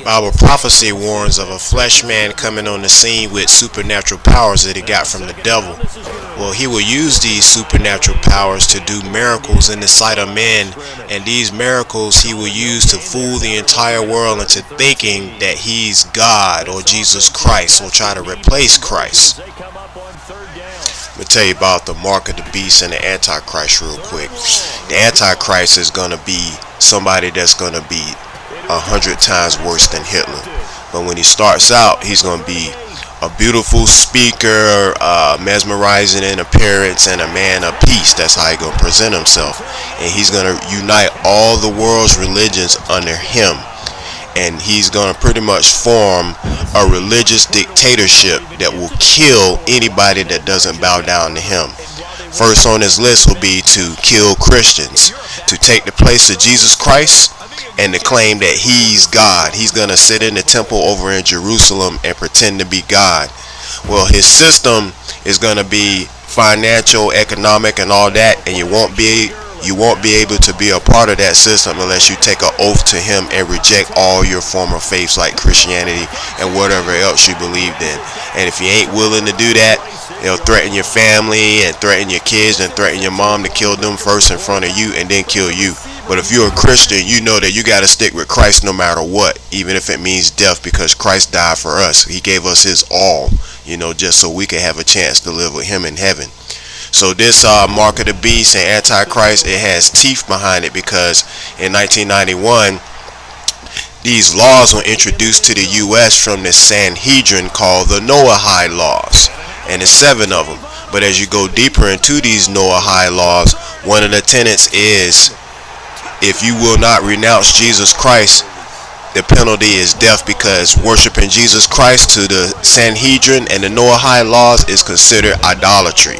Bible prophecy warns of a flesh man coming on the scene with supernatural powers that he got from the devil. Well, he will use these supernatural powers to do miracles in the sight of men, and these miracles he will use to fool the entire world into thinking that he's God or Jesus Christ, or try to replace Christ. Let me tell you about the mark of the beast and the Antichrist real quick. The Antichrist is going to be somebody that's going to be 100 times worse than Hitler. But when he starts out, he's going to be a beautiful speaker, mesmerizing in appearance, and a man of peace. That's how he's going to present himself. And he's going to unite all the world's religions under him. And he's going to pretty much form a religious dictatorship that will kill anybody that doesn't bow down to him. First on his list will be to kill Christians, to take the place of Jesus Christ, and to claim that he's God. He's going to sit in the temple over in Jerusalem and pretend to be God. Well, his system is going to be financial, economic, and all that, and you won't be able to be a part of that system unless you take an oath to him and reject all your former faiths like Christianity and whatever else you believed in. And if you ain't willing to do that, they'll threaten your family and threaten your kids and threaten your mom to kill them first in front of you and then kill you. But if you're a Christian, you know that you got to stick with Christ no matter what, even if it means death, because Christ died for us. He gave us his all, just so we could have a chance to live with him in heaven. So this mark of the beast and Antichrist, it has teeth behind it, because in 1991, these laws were introduced to the U.S. from the Sanhedrin called the Noahide laws. And there's 7 of them. But as you go deeper into these Noahide laws, one of the tenets is, if you will not renounce Jesus Christ, the penalty is death, because worshiping Jesus Christ to the Sanhedrin and the Noahide laws is considered idolatry.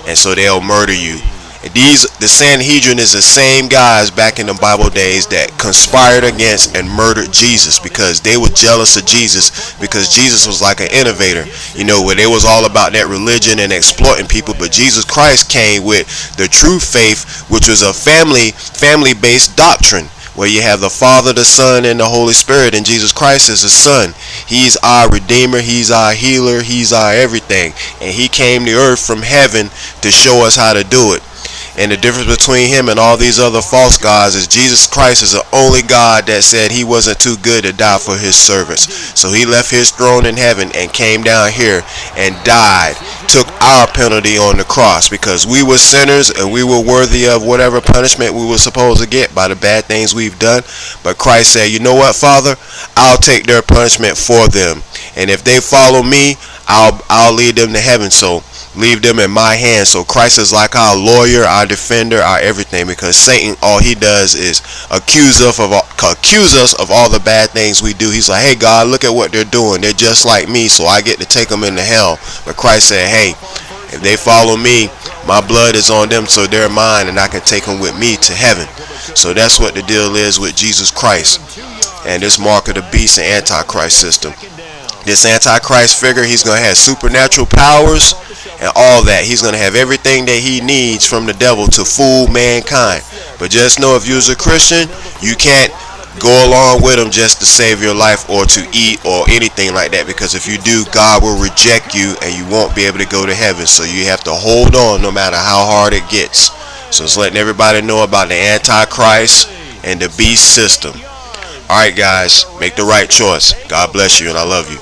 And so they'll murder you. The Sanhedrin is the same guys back in the Bible days that conspired against and murdered Jesus, because they were jealous of Jesus, because Jesus was like an innovator, where they was all about that religion and exploiting people. But Jesus Christ came with the true faith, which was a family-based doctrine, where you have the Father, the Son, and the Holy Spirit, and Jesus Christ is the Son. He's our Redeemer, he's our healer, he's our everything. And he came to earth from heaven to show us how to do it. And the difference between him and all these other false gods is Jesus Christ is the only God that said he wasn't too good to die for his servants. So he left his throne in heaven and came down here and died, took our penalty on the cross, because we were sinners and we were worthy of whatever punishment we were supposed to get by the bad things we've done. But Christ said, you know what, Father, I'll take their punishment for them. And if they follow me, I'll lead them to heaven. So leave them in my hands. So Christ is like our lawyer, our defender, our everything, because Satan, all he does is accuse us of all the bad things we do. He's like, hey God, look at what they're doing. They're just like me, so I get to take them into hell. But Christ said, hey, if they follow me, my blood is on them, so they're mine, and I can take them with me to heaven. So that's what the deal is with Jesus Christ and this mark of the beast and Antichrist system. This Antichrist figure, he's going to have supernatural powers and all that. He's going to have everything that he needs from the devil to fool mankind. But just know, if you're a Christian, you can't go along with him just to save your life or to eat or anything like that, because if you do, God will reject you and you won't be able to go to heaven. So you have to hold on no matter how hard it gets. So it's letting everybody know about the Antichrist and the beast system. Alright guys, make the right choice. God bless you, and I love you.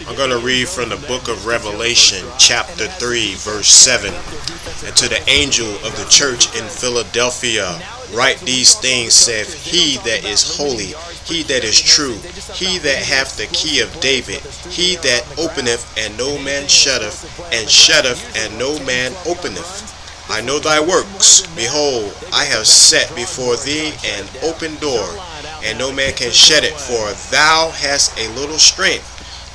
I'm going to read from the book of Revelation, chapter 3, verse 7. And to the angel of the church in Philadelphia, write these things, saith he that is holy, he that is true, he that hath the key of David, he that openeth and no man shutteth, and shutteth and no man openeth. I know thy works. Behold, I have set before thee an open door, and no man can shut it. For thou hast a little strength,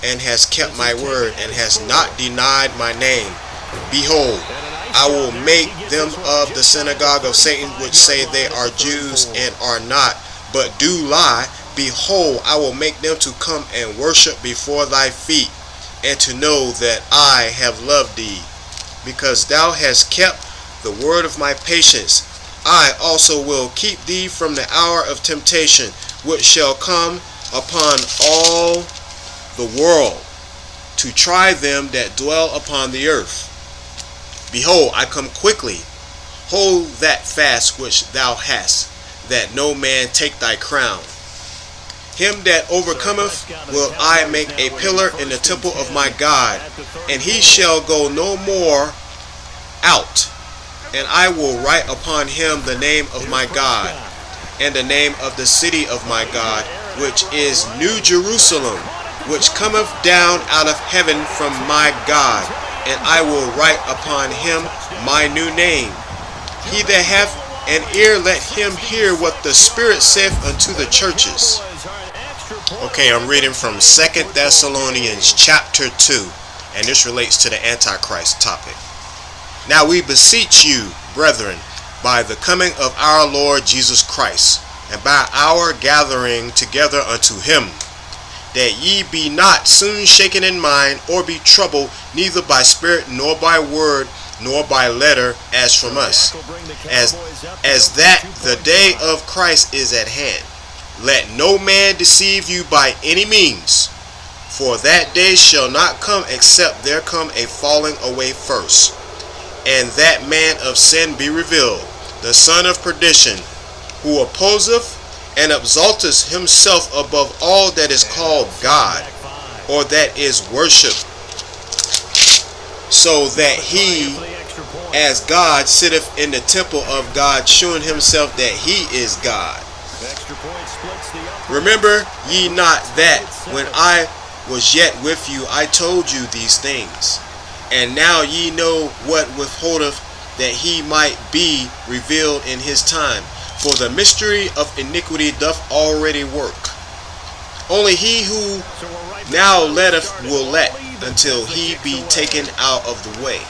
and hast kept my word, and hast not denied my name. Behold, I will make them of the synagogue of Satan, which say they are Jews and are not, but do lie. Behold, I will make them to come and worship before thy feet, and to know that I have loved thee, because thou hast kept the word of my patience. I also will keep thee from the hour of temptation, which shall come upon all the world, to try them that dwell upon the earth. Behold, I come quickly. Hold that fast which thou hast, that no man take thy crown. Him that overcometh will I make a pillar in the temple of my God, and he shall go no more out. And I will write upon him the name of my God, and the name of the city of my God, which is New Jerusalem, which cometh down out of heaven from my God, and I will write upon him my new name. He that hath an ear, let him hear what the Spirit saith unto the churches. Okay, I'm reading from 2 Thessalonians chapter 2, and this relates to the Antichrist topic. Now we beseech you, brethren, by the coming of our Lord Jesus Christ, and by our gathering together unto him, that ye be not soon shaken in mind, or be troubled, neither by spirit, nor by word, nor by letter, as from us, as that the day of Christ is at hand. Let no man deceive you by any means, for that day shall not come except there come a falling away first, and that man of sin be revealed, the son of perdition, who opposeth and exalteth himself above all that is called God, or that is worshipped, so that he, as God, sitteth in the temple of God, shewing himself that he is God. Remember ye not that when I was yet with you, I told you these things? And now ye know what withholdeth, that he might be revealed in his time. For the mystery of iniquity doth already work. Only he who now letteth will let, until he be taken out of the way.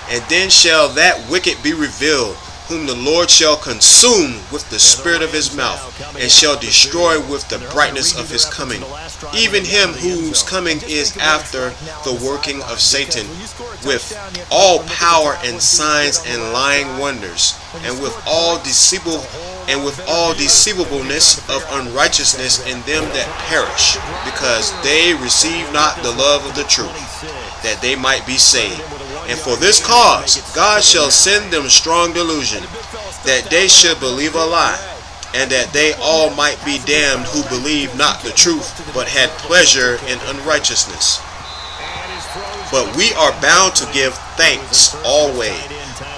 And then shall that wicked be revealed, whom the Lord shall consume with the spirit of his mouth, and shall destroy with the brightness of his coming, even him whose coming is after the working of Satan, with all power and signs and lying wonders, and with all deceivableness of unrighteousness in them that perish, because they receive not the love of the truth, that they might be saved. And for this cause God shall send them strong delusion, that they should believe a lie, and that they all might be damned who believed not the truth, but had pleasure in unrighteousness. But we are bound to give thanks always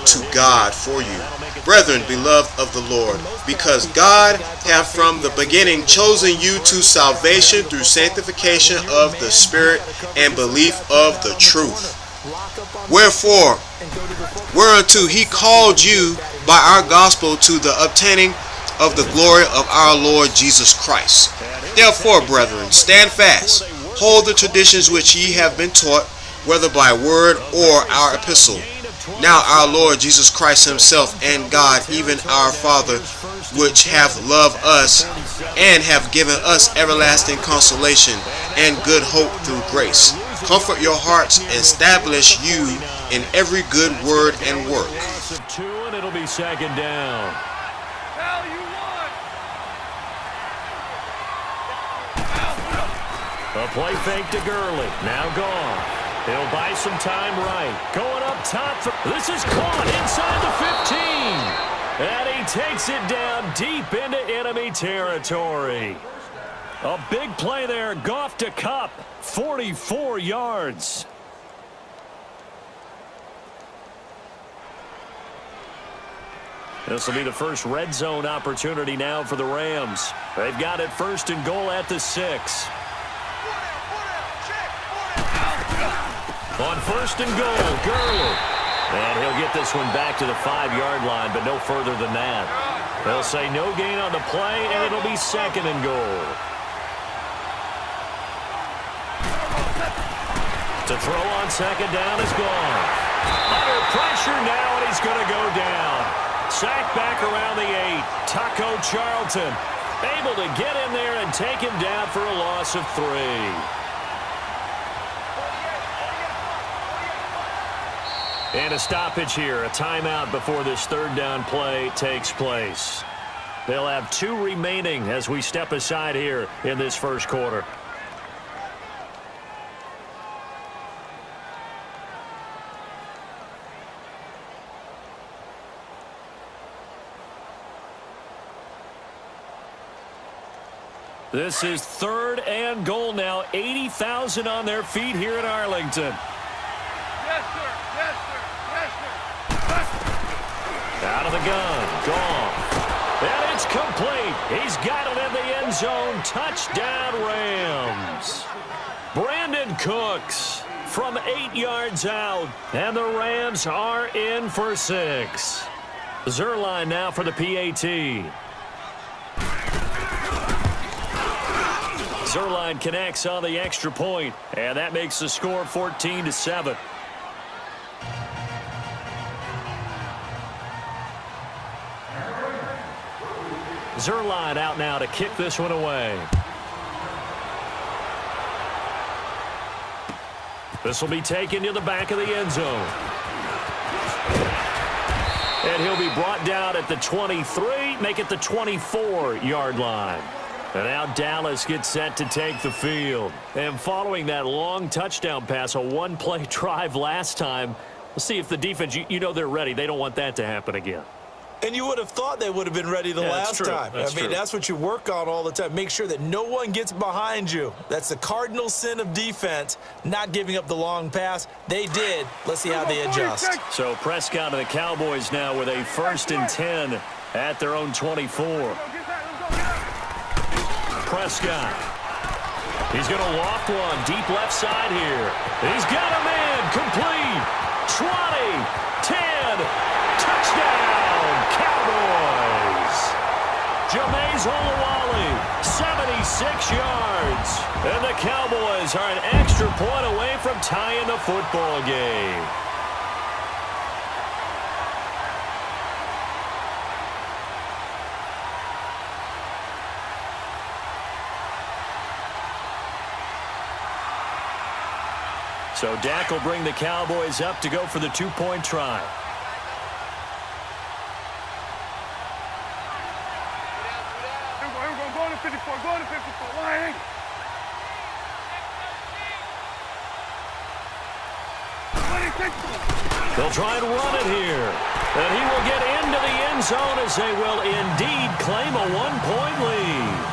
to God for you, brethren, beloved of the Lord, because God hath from the beginning chosen you to salvation through sanctification of the Spirit and belief of the truth. Wherefore, whereunto he called you by our gospel to the obtaining of the glory of our Lord Jesus Christ. Therefore, brethren, stand fast, hold the traditions which ye have been taught, whether by word or our epistle. Now our Lord Jesus Christ himself and God, even our Father, which hath loved us and have given us everlasting consolation and good hope through grace, comfort your hearts and establish you in every good word and work. It'll be second down. A play fake to Gurley. Now gone. He'll buy some time right. Going up top. This is caught inside the 15. And he takes it down deep into enemy territory. A big play there. Goff to Kupp. 44 yards. This will be the first red zone opportunity now for the Rams. They've got it first and goal at the 6. On first and goal, Gurley. And he'll get this one back to the 5-yard line, but no further than that. They'll say no gain on the play, and it'll be second and goal. To throw on second down is gone. Under pressure now, and he's going to go down. Sacked back around the 8. Taco Charlton able to get in there and take him down for a loss of 3. And a stoppage here, a timeout before this third down play takes place. They'll have 2 remaining as we step aside here in this first quarter. This is 3rd and goal now. 80,000 on their feet here in Arlington. Yes, sir. Yes, sir. Yes, sir. Out of the gun. Gone. And it's complete. He's got it in the end zone. Touchdown, Rams. Brandon Cooks from 8 yards out. And the Rams are in for 6. Zerline now for the PAT. Zerline connects on the extra point, and that makes the score 14-7. Zerline out now to kick this one away. This will be taken to the back of the end zone. And he'll be brought down at the 23, make it the 24-yard line. And now Dallas gets set to take the field. And following that long touchdown pass, a one-play drive last time, we'll see if the defense, you know they're ready. They don't want that to happen again. And you would have thought they would have been ready the last time. That's what you work on all the time. Make sure that no one gets behind you. That's the cardinal sin of defense, not giving up the long pass. They did. Let's see how they adjust. So Prescott and the Cowboys now with a 1st and 10 at their own 24. Prescott. He's going to loft one deep left side here. He's got a man complete. 20, 10, touchdown, Cowboys. Jameis Olawale, 76 yards. And the Cowboys are an extra point away from tying the football game. So Dak will bring the Cowboys up to go for the 2-point try. Go to 54. Go to 54. Why? They'll try and run it here. And he will get into the end zone as they will indeed claim a 1-point lead.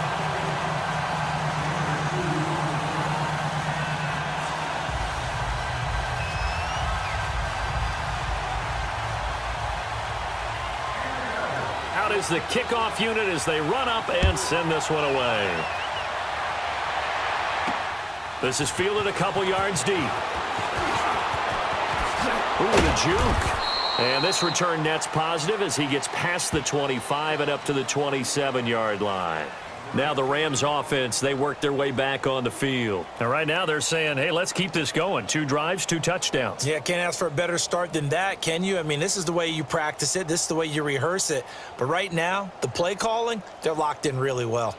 Out is the kickoff unit as they run up and send this one away. This is fielded a couple yards deep. Ooh, the juke. And this return net's positive as he gets past the 25 and up to the 27-yard line. Now the Rams offense, they work their way back on the field. And right now they're saying, hey, let's keep this going. 2 drives, 2 touchdowns. Yeah, can't ask for a better start than that, can you? I mean, this is the way you practice it. This is the way you rehearse it. But right now, the play calling, they're locked in really well.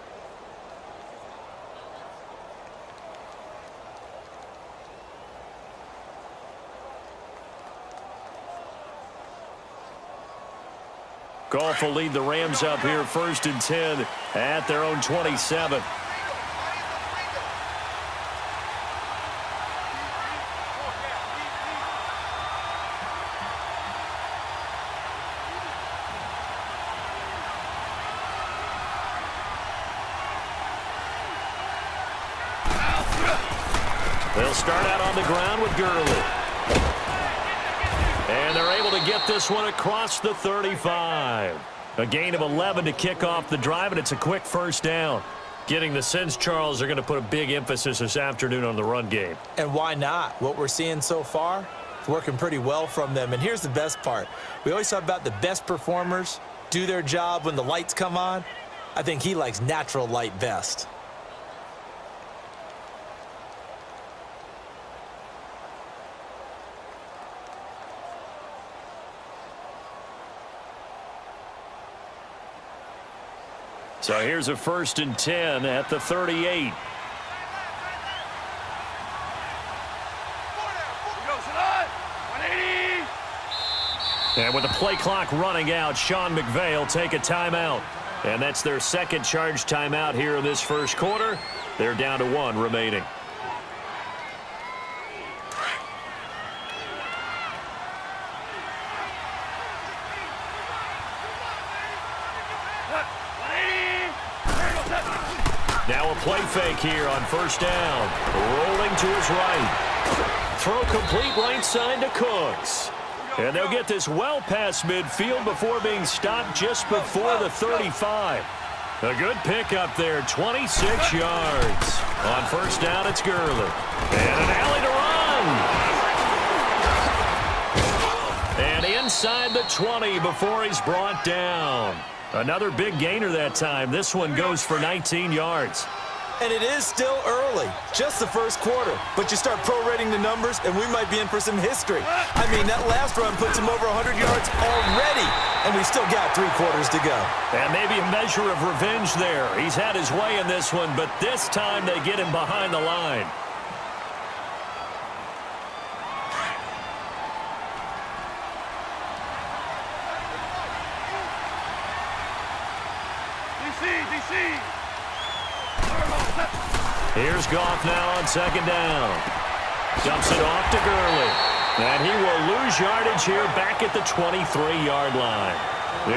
Goff will lead the Rams up here 1st and 10 at their own 27. They'll start out on the ground with Gurley. And they're able to get this one across the 35. A gain of 11 to kick off the drive, and it's a quick 1st down. Getting the sense, Charles, are going to put a big emphasis this afternoon on the run game. And why not? What we're seeing so far, it's working pretty well from them. And here's the best part. We always talk about the best performers do their job when the lights come on. I think he likes natural light best. So here's a 1st and 10 at the 38. And with the play clock running out, Sean McVay will take a timeout. And that's their second charge timeout here in this first quarter. They're down to 1 remaining. Now a play fake here on first down. Rolling to his right. Throw complete right side to Cooks. And they'll get this well past midfield before being stopped just before the 35. A good pickup there, 26 yards. On first down, it's Gurley. And an alley to run. And inside the 20 before he's brought down. Another big gainer that time. This one goes for 19 yards. And it is still early, just the first quarter. But you start prorating the numbers, and we might be in for some history. I mean, that last run puts him over 100 yards already, and we still got 3 quarters to go. And maybe a measure of revenge there. He's had his way in this one, but this time they get him behind the line. DC. Here's Goff now on second down. Dumps it off to Gurley. And he will lose yardage here back at the 23-yard line.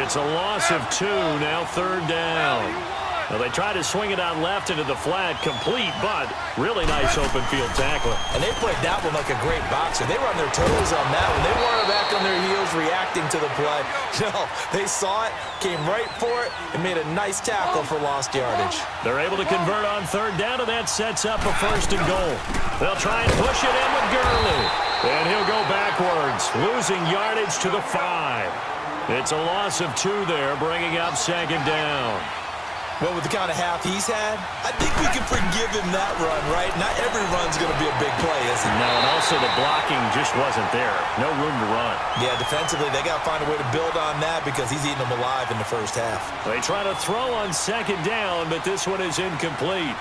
It's a loss of 2, now third down. Well, they try to swing it out left into the flat, complete, but really nice open field tackling. And they played that one like a great boxer. They were on their toes on that one. They weren't back on their heels reacting to the play. No, they saw it, came right for it, and made a nice tackle for lost yardage. They're able to convert on third down, and that sets up a first and goal. They'll try and push it in with Gurley. And he'll go backwards, losing yardage to the 5. It's a loss of 2 there, bringing up second down. Well, with the kind of half he's had, I think we can forgive him that run, right? Not every run's going to be a big play, is it? No, and also the blocking just wasn't there. No room to run. Yeah, defensively, they got to find a way to build on that because he's eating them alive in the first half. They try to throw on second down, but this one is incomplete.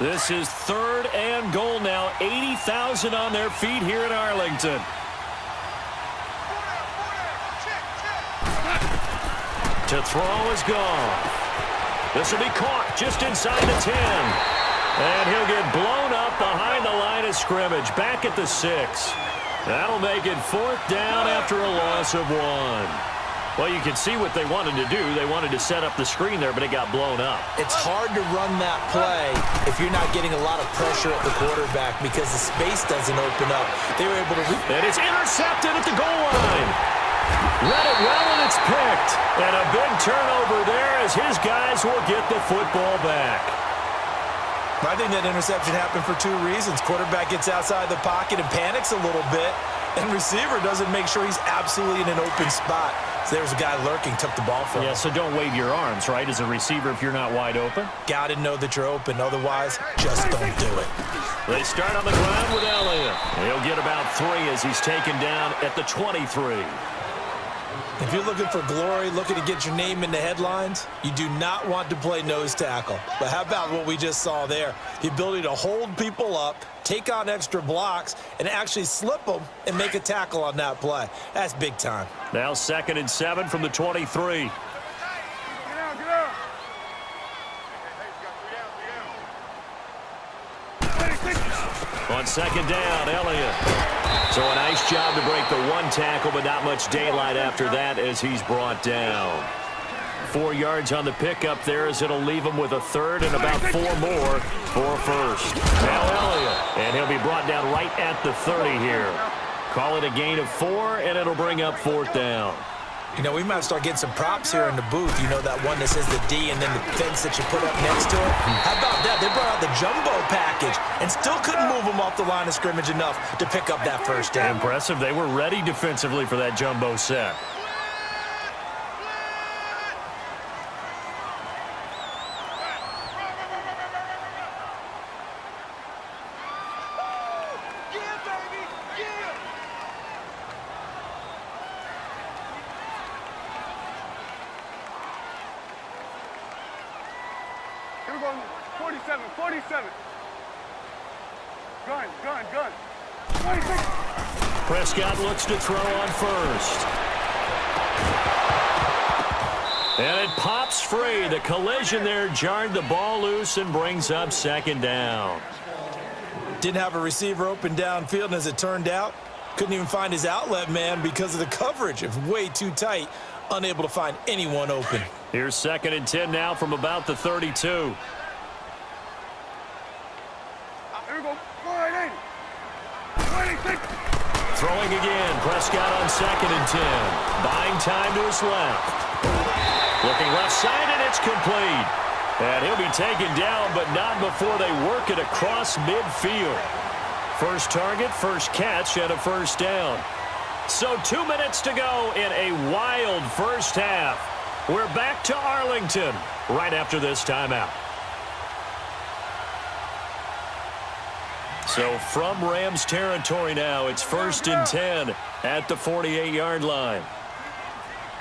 This is third and goal now. 80,000 on their feet here in Arlington. To throw is gone. This will be caught just inside the 10. And he'll get blown up behind the line of scrimmage. Back at the 6. That'll make it fourth down after a loss of 1. Well, you can see what they wanted to do. They wanted to set up the screen there, but it got blown up. It's hard to run that play if you're not getting a lot of pressure at the quarterback because the space doesn't open up. They were able to... And it's intercepted at the goal line. Read it well, and it's picked. And a big turnover there as his guys will get the football back. I think that interception happened for 2 reasons. Quarterback gets outside the pocket and panics a little bit, and receiver doesn't make sure he's absolutely in an open spot. So there's a guy lurking, took the ball from him. Yeah, so don't wave your arms, right, as a receiver if you're not wide open. Got to know that you're open. Otherwise, just don't do it. They start on the ground with Elliott. He'll get about 3 as he's taken down at the 23. If you're looking for glory, looking to get your name in the headlines, you do not want to play nose tackle. But how about what we just saw there? The ability to hold people up, take on extra blocks, and actually slip them and make a tackle on that play. That's big time. Now 2nd and 7 from the 23. Get down. On second down, Elliott. So a nice job to break the 1 tackle, but not much daylight after that as he's brought down. 4 yards on the pickup there as it'll leave him with a 3rd and about 4 more for first. Now Elliott, and he'll be brought down right at the 30 here. Call it a gain of 4, and it'll bring up 4th down. You know, we might start getting some props here in the booth. You know, that one that says the D and then the fence that you put up next to it? How about that? They brought out the jumbo package and still couldn't move them off the line of scrimmage enough to pick up that first down. Impressive. They were ready defensively for that jumbo set. Here we go. 47. Gun. 26. Prescott looks to throw on first. And it pops free. The collision there jarred the ball loose and brings up second down. Didn't have a receiver open downfield, and as it turned out, couldn't even find his outlet man because of the coverage. It was way too tight, unable to find anyone open. Here's 2nd and 10 now from about the 32. Here we go. Right in. 26. Throwing again. Prescott on 2nd and 10. Buying time to his left. Looking left side, and it's complete. And he'll be taken down, but not before they work it across midfield. First target, first catch, and a first down. So 2 minutes to go in a wild first half. We're back to Arlington right after this timeout. So from Rams territory now, it's 1st and 10 at the 48-yard line.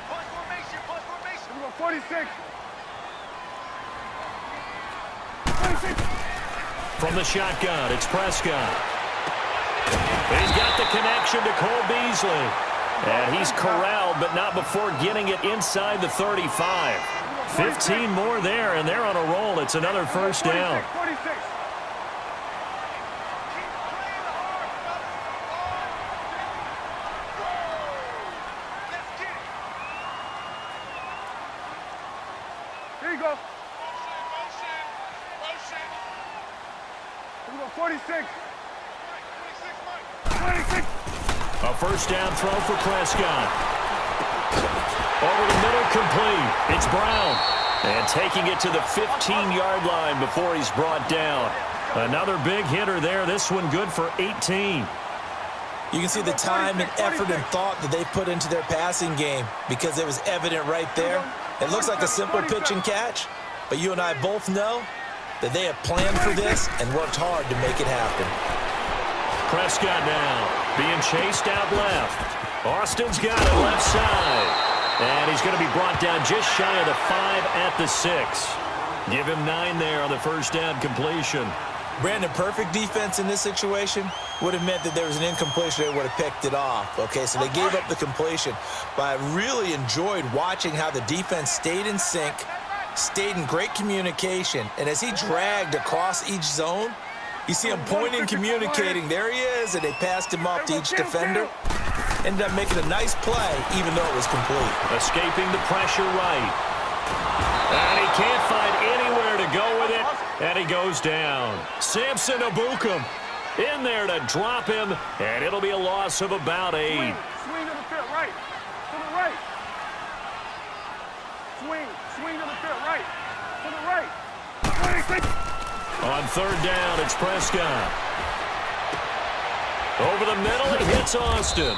Plus formation. Here we go. 46. 26. From the shotgun, it's Prescott. He's got the connection to Cole Beasley. And he's corralled, but not before getting it inside the 35. 15 more there, and they're on a roll. It's another first down. 46. Here you go. Here we go. 46. 26. A first down throw for Prescott. Over the middle, complete. It's Brown. And taking it to the 15-yard line before he's brought down. Another big hitter there. This one good for 18. You can see the time and effort and thought that they put into their passing game because it was evident right there. It looks like a simple pitch and catch, but you and I both know that they have planned for this and worked hard to make it happen. Prescott now being chased out left. Austin's got it left side. And he's going to be brought down just shy of the 5 at the 6. Give him 9 there on the first down completion. Brandon, perfect defense in this situation would have meant that there was an incompletion. They would have picked it off. Okay, so they gave up the completion. But I really enjoyed watching how the defense stayed in sync, stayed in great communication. And as he dragged across each zone, you see him pointing, communicating. There he is, and they passed him off to each defender. Ended up making a nice play, even though it was complete. Escaping the pressure right. And he can't find anywhere to go with it, and he goes down. Samson Abukum in there to drop him, and it'll be a loss of about 8. Swing to the field, right. To the right. Swing to the field, right. To the right. 26. On third down, it's Prescott. Over the middle, he hits Austin.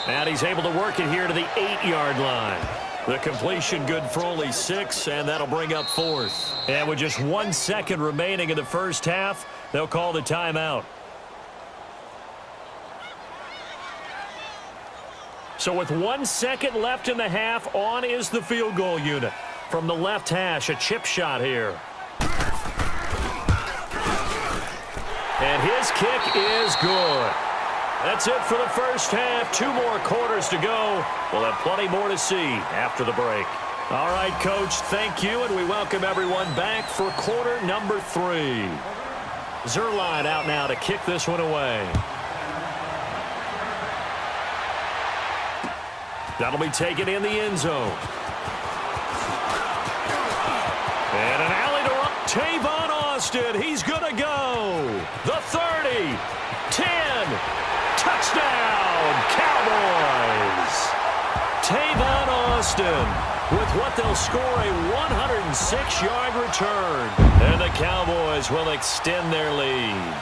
And he's able to work it here to the 8-yard line. The completion good for only 6, and that'll bring up 4th. And with just 1 second remaining in the first half, they'll call the timeout. So with 1 second left in the half, on is the field goal unit. From the left hash, a chip shot here. And his kick is good. That's it for the first half. 2 more quarters to go. We'll have plenty more to see after the break. All right, Coach, thank you, and we welcome everyone back for quarter number 3. Zerline out now to kick this one away. That'll be taken in the end zone. And an alley to run. Tavon Austin, he's going to go. The 30, 10, touchdown, Cowboys. Tavon Austin with what they'll score a 106-yard return. And the Cowboys will extend their lead.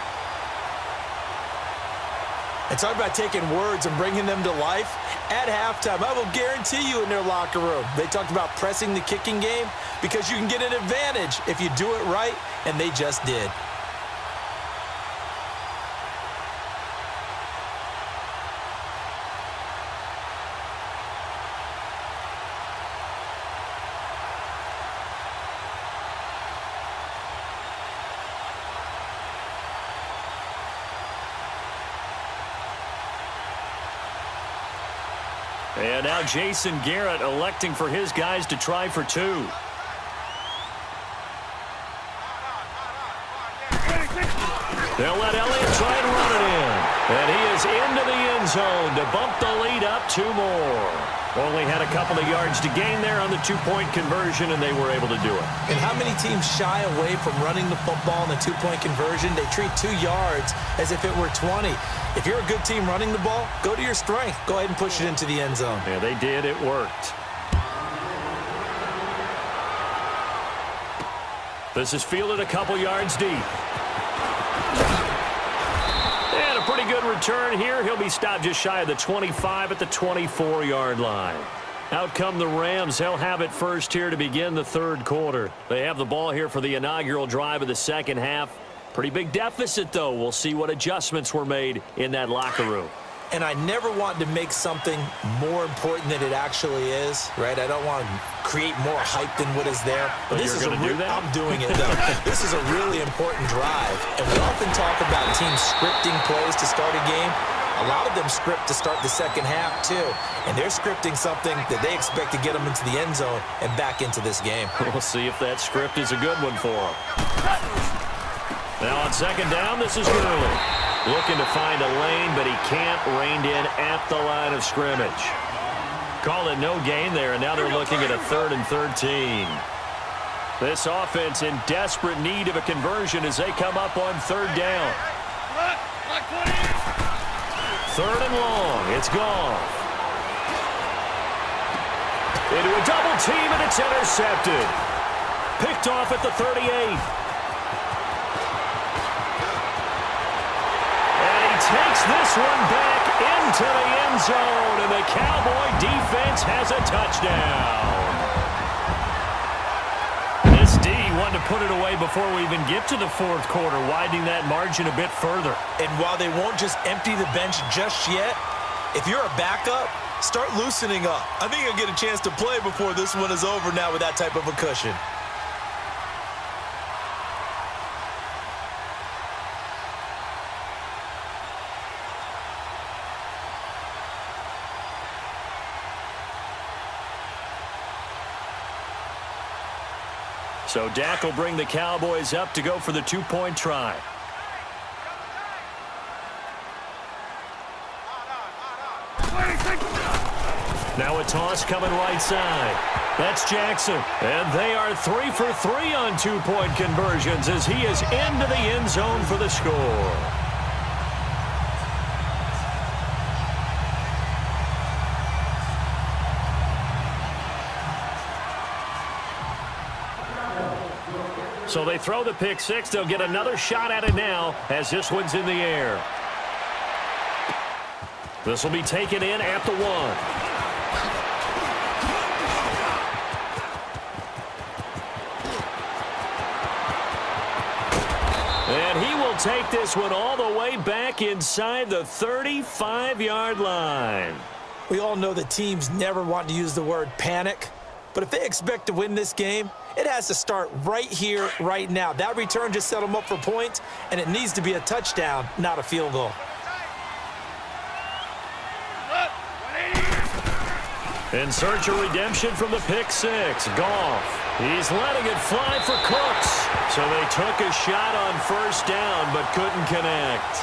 And talk about taking words and bringing them to life. At halftime, I will guarantee you in their locker room, they talked about pressing the kicking game because you can get an advantage if you do it right, and they just did. And now Jason Garrett electing for his guys to try for two. They'll let Elliott try and run it in. And he is into the end zone to bump the lead up 2 more. Only had a couple of yards to gain there on the two-point conversion, and they were able to do it. And how many teams shy away from running the football in the two-point conversion? They treat 2 yards as if it were 20. If you're a good team running the ball, go to your strength. Go ahead and push it into the end zone. Yeah, they did. It worked. This is fielded a couple yards deep. And a pretty good return here. He'll be stopped just shy of the 25 at the 24-yard line. Out come the Rams. They'll have it first here to begin the third quarter. They have the ball here for the inaugural drive of the second half. Pretty big deficit, though. We'll see what adjustments were made in that locker room. And I never want to make something more important than it actually is, right? I don't want to create more hype than what is there. But this is going to do that? I'm doing it, though. This is a really important drive. And we often talk about teams scripting plays to start a game. A lot of them script to start the second half, too. And they're scripting something that they expect to get them into the end zone and back into this game. We'll see if that script is a good one for them. Now on second down, this is Gurley. Looking to find a lane, but he can't rein in at the line of scrimmage. Call it no gain there, and now they're looking at a 3rd and 13. This offense in desperate need of a conversion as they come up on 3rd down. 3rd and long. It's gone. Into a double team, and it's intercepted. Picked off at the 38. Takes this one back into the end zone, and the Cowboy defense has a touchdown. This D wanted to put it away before we even get to the fourth quarter, widening that margin a bit further. And while they won't just empty the bench just yet, if you're a backup, start loosening up. I think you'll get a chance to play before this one is over now with that type of a cushion. So Dak will bring the Cowboys up to go for the two-point try. Now a toss coming right side. That's Jackson. And they are 3 for 3 on two-point conversions as he is into the end zone for the score. So they throw the pick six. They'll get another shot at it now as this one's in the air. This will be taken in at the 1. And he will take this one all the way back inside the 35-yard line. We all know that teams never want to use the word panic, but if they expect to win this game, it has to start right here, right now. That return just set them up for points, and it needs to be a touchdown, not a field goal. In search of redemption from the pick six, Goff. He's letting it fly for Cooks. So they took a shot on first down, but couldn't connect.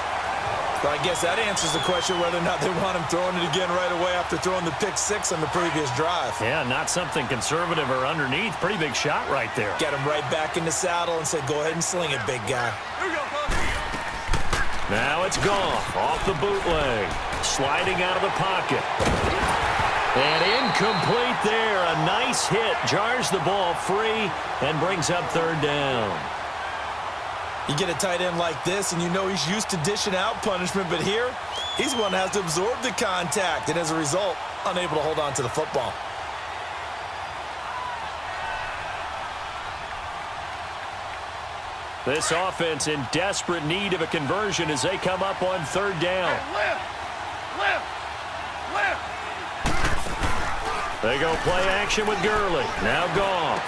But I guess that answers the question whether or not they want him throwing it again right away after throwing the pick six on the previous drive. Yeah, not something conservative or underneath. Pretty big shot right there. Get him right back in the saddle and say, go ahead and sling it, big guy. Now it's Goff off the bootleg. Sliding out of the pocket. And incomplete there. A nice hit. Jars the ball free and brings up third down. You get a tight end like this, and you know he's used to dishing out punishment, but here, he's the one that has to absorb the contact, and as a result, unable to hold on to the football. This offense in desperate need of a conversion as they come up on third down. They go play action with Gurley. Now Goff.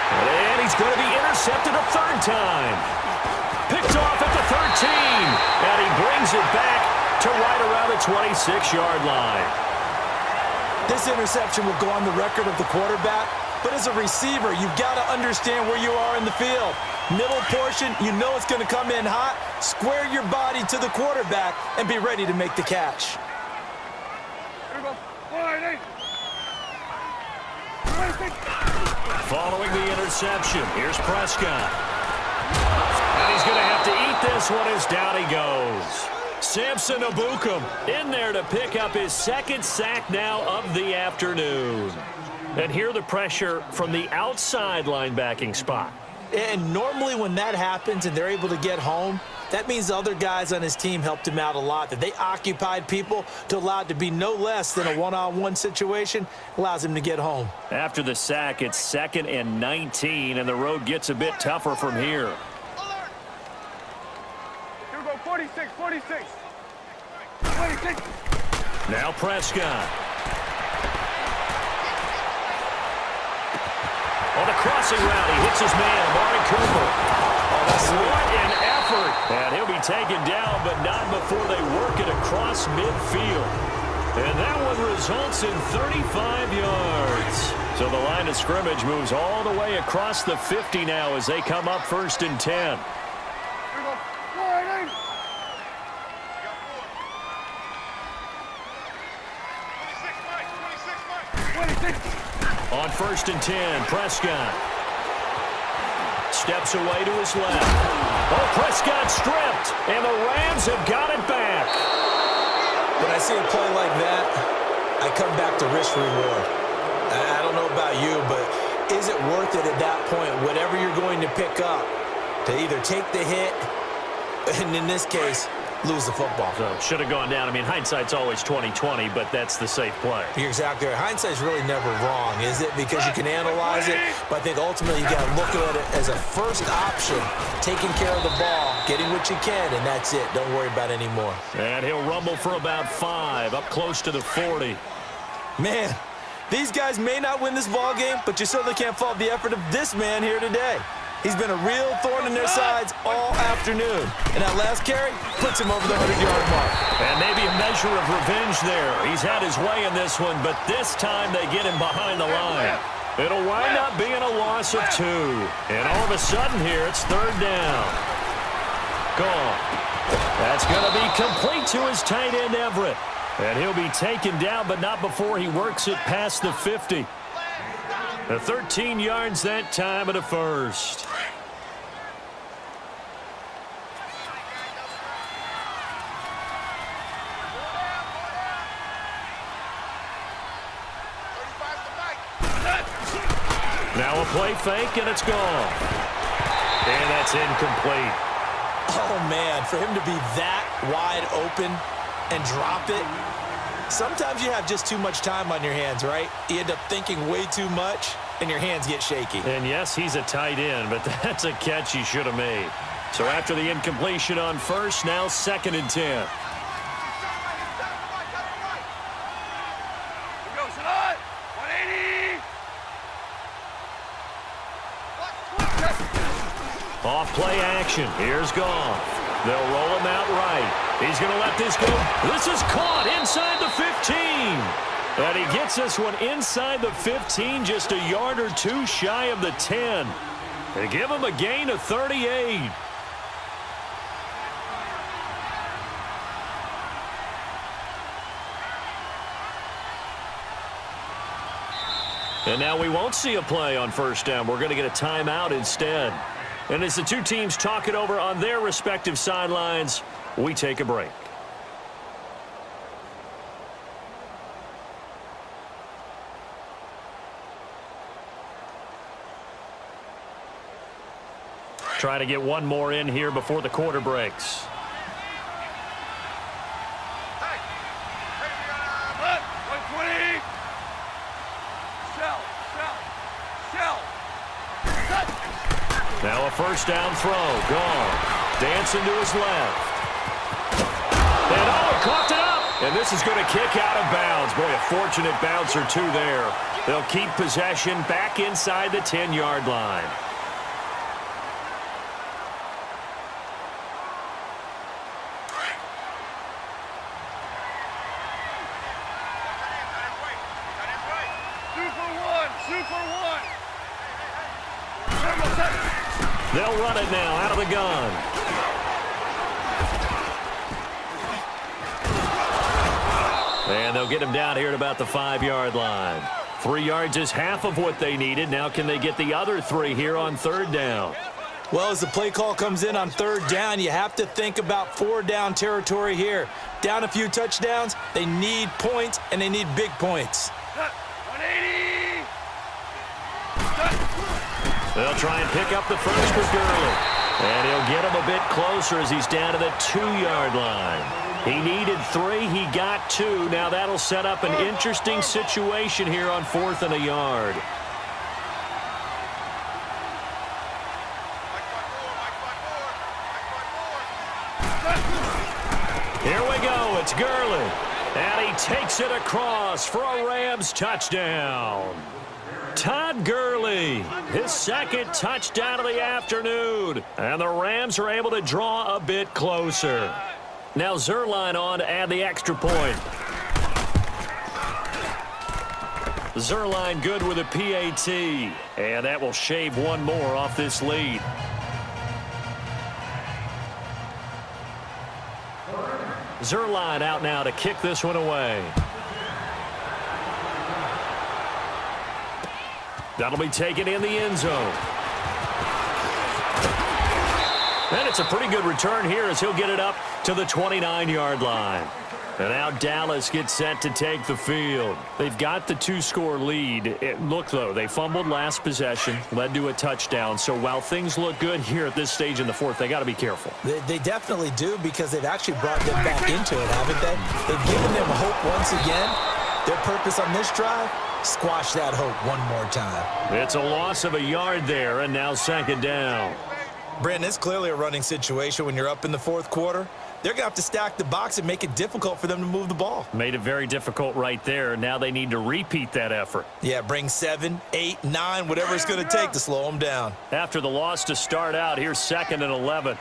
And he's going to be intercepted a third time. Picked off at the 13. And he brings it back to right around the 26-yard line. This interception will go on the record of the quarterback, but as a receiver, you've got to understand where you are in the field. Middle portion, you know it's going to come in hot. Square your body to the quarterback and be ready to make the catch. Here we go. 180. Following the interception, here's Prescott. And he's going to have to eat this one as down he goes. Samson Abukum in there to pick up his second sack now of the afternoon. And here the pressure from the outside linebacking spot. And normally when that happens and they're able to get home, that means the other guys on his team helped him out a lot, that they occupied people to allow it to be no less than a one-on-one situation, allows him to get home. After the sack, it's 2nd and 19, and the road gets a bit tougher from here. Here we go. 46. 26. Now Prescott. On the crossing route, he hits his man, Amari Cooper. What an effort. And he'll be taken down, but not before they work it across midfield. And that one results in 35 yards. So the line of scrimmage moves all the way across the 50 now as they come up 1st and 10. Here we go. 180. 26. On 1st and 10, Prescott steps away to his left. Oh, Prescott stripped, and the Rams have got it back. When I see a play like that, I come back to risk reward. I don't know about you, but is it worth it at that point, whatever you're going to pick up, to either take the hit, and in this case, lose the football? So should have gone down. I mean, hindsight's always 20/20, but that's the safe play. You're exactly right. Hindsight's really never wrong, is it? Because you can analyze it, but I think ultimately you got to look at it as a first option, taking care of the ball, getting what you can, and that's it. Don't worry about any more. And he'll rumble for about 5, up close to the 40. Man, these guys may not win this ball game, but you certainly can't fault the effort of this man here today. He's been a real thorn in their sides all afternoon. And that last carry puts him over the 100-yard mark. And maybe a measure of revenge there. He's had his way in this one, but this time they get him behind the line. It'll wind up being a loss of 2. And all of a sudden here, it's 3rd down. Gone. That's going to be complete to his tight end, Everett. And he'll be taken down, but not before he works it past the 50. The 13 yards that time at a first. Now a play fake, and it's gone. And that's incomplete. Oh, man, for him to be that wide open and drop it, sometimes you have just too much time on your hands, right? You end up thinking way too much, and your hands get shaky. And yes, he's a tight end, but that's a catch he should have made. So after the incompletion on first, now 2nd and 10. Here we go. Salad. 180. Off play action. Here's Goff. They'll roll him out right. He's going to let this go. This is caught inside the 15. And he gets this one inside the 15, just a yard or 2 shy of the 10. They give him a gain of 38. And now we won't see a play on first down. We're going to get a timeout instead. And as the two teams talk it over on their respective sidelines, we take a break. Try to get one more in here before the quarter breaks. Hey. 120. Shell. Now a first down throw. Gone. Dancing to his left. And oh, he coughed it up. And this is going to kick out of bounds. Boy, a fortunate bounce or two there. They'll keep possession back inside the 10-yard line. They'll run it now out of the gun. And they'll get him down here at about the 5-yard line. 3 yards is half of what they needed. Now can they get the other 3 here on 3rd down? Well, as the play call comes in on 3rd down, you have to think about 4-down territory here. Down a few touchdowns, they need points, and they need big points. 180. They'll try and pick up the first with Gurley. And he'll get him a bit closer as he's down to the 2-yard line. He needed 3, he got 2. Now that'll set up an interesting situation here on 4th and a yard. Here we go, it's Gurley. And he takes it across for a Rams touchdown. Todd Gurley, his 2nd touchdown of the afternoon. And the Rams are able to draw a bit closer. Now Zerline on to add the extra point. Zerline good with a PAT. And that will shave 1 more off this lead. Zerline out now to kick this one away. That'll be taken in the end zone. And it's a pretty good return here as he'll get it up to the 29-yard line. And now Dallas gets set to take the field. They've got the 2-score lead. Look, though, they fumbled last possession, led to a touchdown. So while things look good here at this stage in the 4th, they got to be careful. They definitely do because they've actually brought them back into it, haven't they? They've given them hope once again. Their purpose on this drive, squash that hope one more time. It's a loss of a yard there, and now 2nd down. Brandon, it's clearly a running situation when you're up in the 4th quarter. They're going to have to stack the box and make it difficult for them to move the ball. Made it very difficult right there. Now they need to repeat that effort. Yeah, bring 7, 8, 9, whatever it's going to take to slow them down. After the loss to start out, here's 2nd and 11.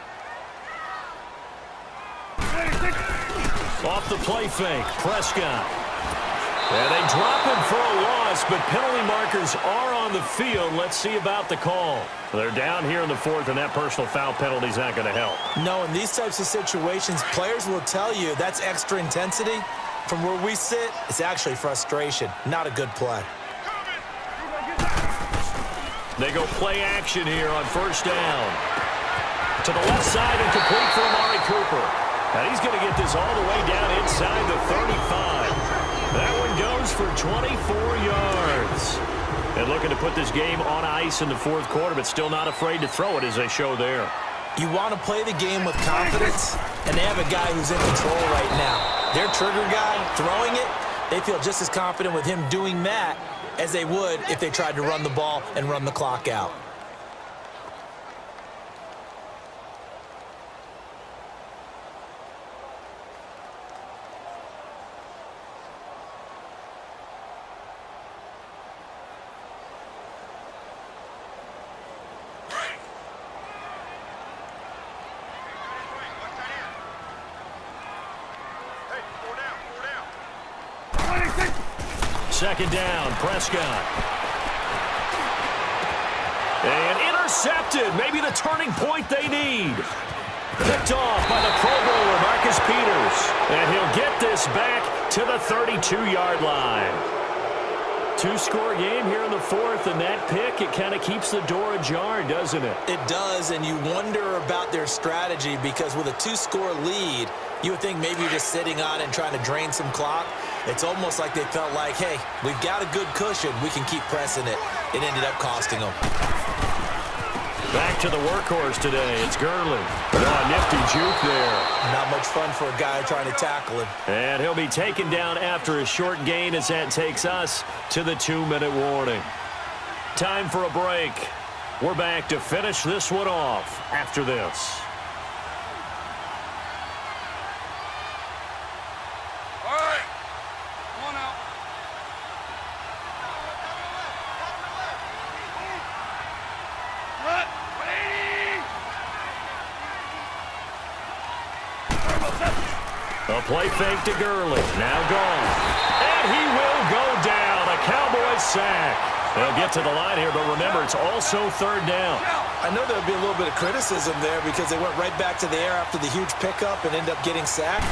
Off the play fake, Prescott. And they drop him for a loss, but penalty markers are on the field. Let's see about the call. They're down here in the 4th, and that personal foul penalty is not going to help. No, in these types of situations, players will tell you that's extra intensity. From where we sit, it's actually frustration, not a good play. They go play action here on 1st down. To the left side and complete for Amari Cooper. And he's going to get this all the way down inside the 35. That one goes for 24 yards. And looking to put this game on ice in the 4th quarter, but still not afraid to throw it as they show there. You want to play the game with confidence, and they have a guy who's in control right now. Their trigger guy throwing it, they feel just as confident with him doing that as they would if they tried to run the ball and run the clock out. Second down, Prescott. And intercepted, maybe the turning point they need. Picked off by the Pro Bowler, Marcus Peters. And he'll get this back to the 32-yard line. 2-score game here in the 4th, and that pick, it kind of keeps the door ajar, doesn't it? It does, and you wonder about their strategy because with a 2-score lead, you would think maybe you're just sitting on it and trying to drain some clock. It's almost like they felt like, hey, we've got a good cushion. We can keep pressing it. It ended up costing them. Back to the workhorse today. It's Gurley. Oh, nifty juke there. Not much fun for a guy trying to tackle him. And he'll be taken down after a short gain as that takes us to the 2-minute warning. Time for a break. We're back to finish this one off after this. A play fake to Gurley. Now gone. And he will go down. A Cowboys sack. They'll get to the line here, but remember, it's also 3rd down. I know there'll be a little bit of criticism there because they went right back to the air after the huge pickup and end up getting sacked.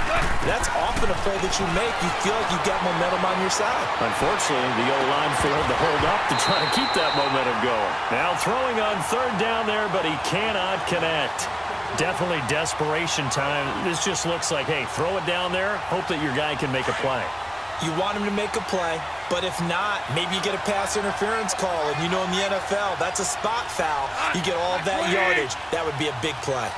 That's often a play that you make. You feel like you've got momentum on your side. Unfortunately, the O-line failed to hold up to try to keep that momentum going. Now throwing on third down there, but he cannot connect. Definitely desperation time. This just looks like, hey, throw it down there, hope that your guy can make a play. You want him to make a play, but if not, maybe you get a pass interference call, and you know in the NFL, that's a spot foul. You get all that yardage. That would be a big play.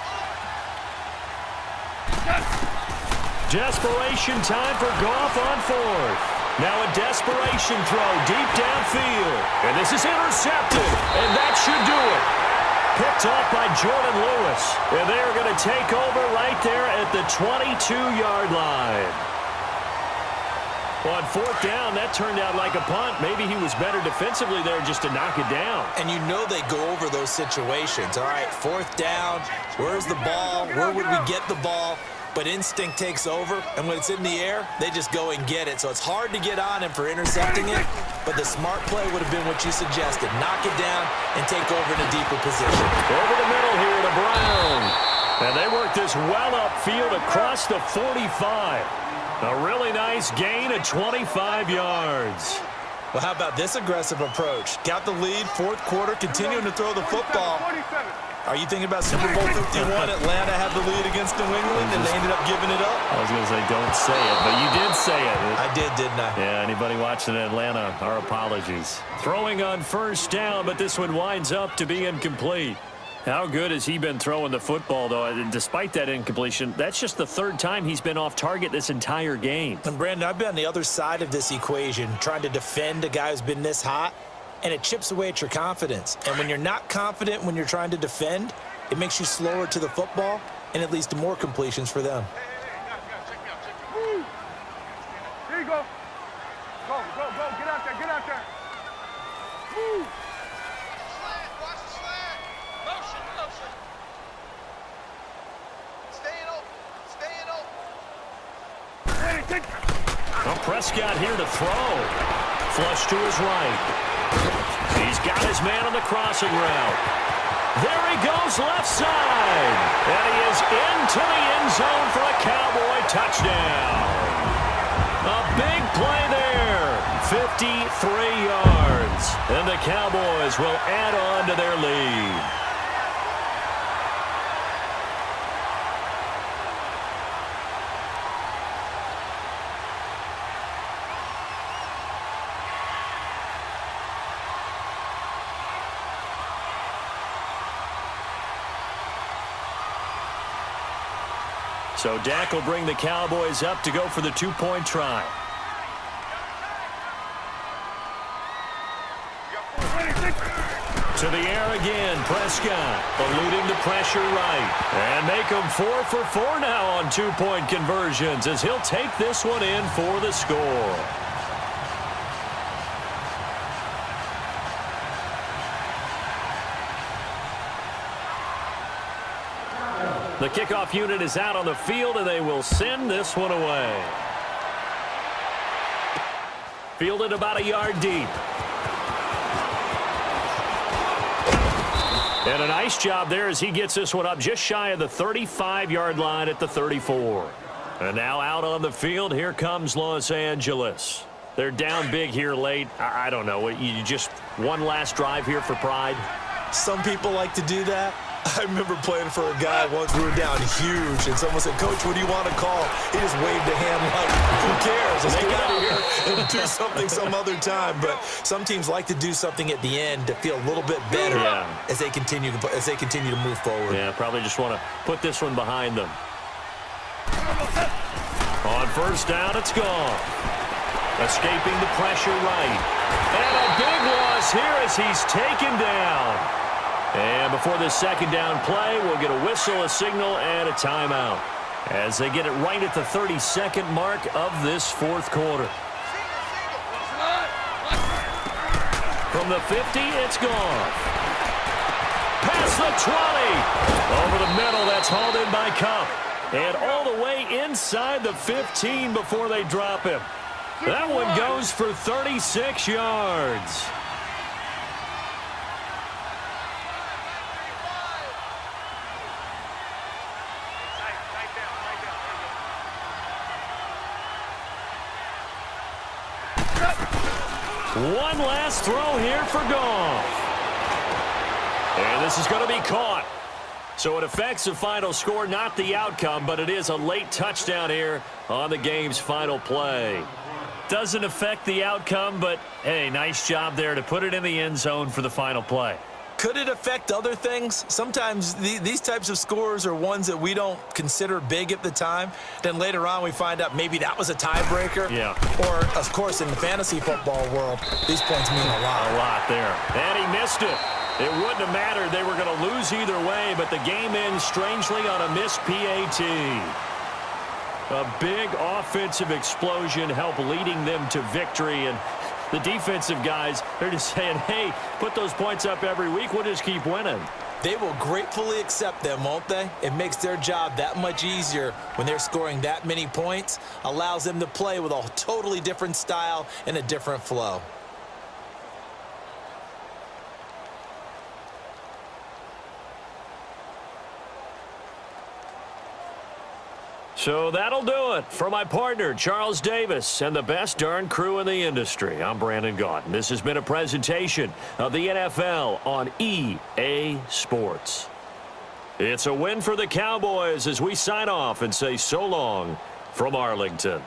Desperation time for Goff on fourth. Now a desperation throw deep downfield. And this is intercepted, and that should do it. Picked off by Jordan Lewis. And they're going to take over right there at the 22-yard line. On fourth down, that turned out like a punt. Maybe he was better defensively there just to knock it down. And you know they go over those situations. All right, fourth down, where's the ball? Where would we get the ball? But instinct takes over, and when it's in the air, they just go and get it. So it's hard to get on him for intercepting it, but the smart play would have been what you suggested. Knock it down and take over in a deeper position. Over the middle here to Brown. And they work this well upfield across the 45. A really nice gain of 25 yards. Well, how about this aggressive approach? Got the lead, fourth quarter, continuing to throw the football. Are you thinking about Super Bowl 51? Atlanta had the lead against New England, and they ended up giving it up? I was going to say, don't say it, but you did say it. I didn't I? Yeah, anybody watching Atlanta, our apologies. Throwing on first down, but this one winds up to be incomplete. How good has he been throwing the football, though? And despite that incompletion, that's just the third time he's been off target this entire game. And, Brandon, I've been on the other side of this equation, trying to defend a guy who's been this hot, and it chips away at your confidence. And when you're not confident when you're trying to defend, it makes you slower to the football, and it leads to more completions for them. Here you go. Go. Get out there. Woo. Well, Prescott here to throw. Flush to his right. He's got his man on the crossing route. There he goes left side. And he is into the end zone for a Cowboy touchdown. A big play there. 53 yards. And the Cowboys will add on to their lead. So Dak will bring the Cowboys up to go for the two-point try. To the air again, Prescott eluding the pressure right. And make him 4 for 4 now on two-point conversions as he'll take this one in for the score. The kickoff unit is out on the field, and they will send this one away. Fielded about a yard deep. And a nice job there as he gets this one up just shy of the 35-yard line at the 34. And now out on the field, here comes Los Angeles. They're down big here late. I don't know. You just one last drive here for pride? Some people like to do that. I remember playing for a guy once. We were down huge, and someone said, "Coach, what do you want to call?" He just waved a hand like, "Who cares? Let's get out of here and do something some other time." But some teams like to do something at the end to feel a little bit better as they continue to move forward. Yeah, probably just want to put this one behind them. On first down, it's gone. Escaping the pressure right. And a big loss here as he's taken down. And before this second down play, we'll get a whistle, a signal, and a timeout as they get it right at the 32nd mark of this fourth quarter. From the 50, it's gone. Past the 20. Over the middle, that's hauled in by Cup. And all the way inside the 15 before they drop him. That one goes for 36 yards. One last throw here for Goff. And this is going to be caught. So it affects the final score, not the outcome, but it is a late touchdown here on the game's final play. Doesn't affect the outcome, but, hey, nice job there to put it in the end zone for the final play. Could it affect other things? Sometimes these types of scores are ones that we don't consider big at the time. Then later on we find out maybe that was a tiebreaker. Yeah. Or, of course, in the fantasy football world, these points mean a lot. A lot there. And he missed it. It wouldn't have mattered. They were going to lose either way, but the game ends strangely on a missed PAT. A big offensive explosion helped leading them to victory, and the defensive guys, they're just saying, hey, put those points up every week. We'll just keep winning. They will gratefully accept them, won't they? It makes their job that much easier when they're scoring that many points, allows them to play with a totally different style and a different flow. So that'll do it for my partner, Charles Davis, and the best darn crew in the industry. I'm Brandon Gaudin. This has been a presentation of the NFL on EA Sports. It's a win for the Cowboys as we sign off and say so long from Arlington.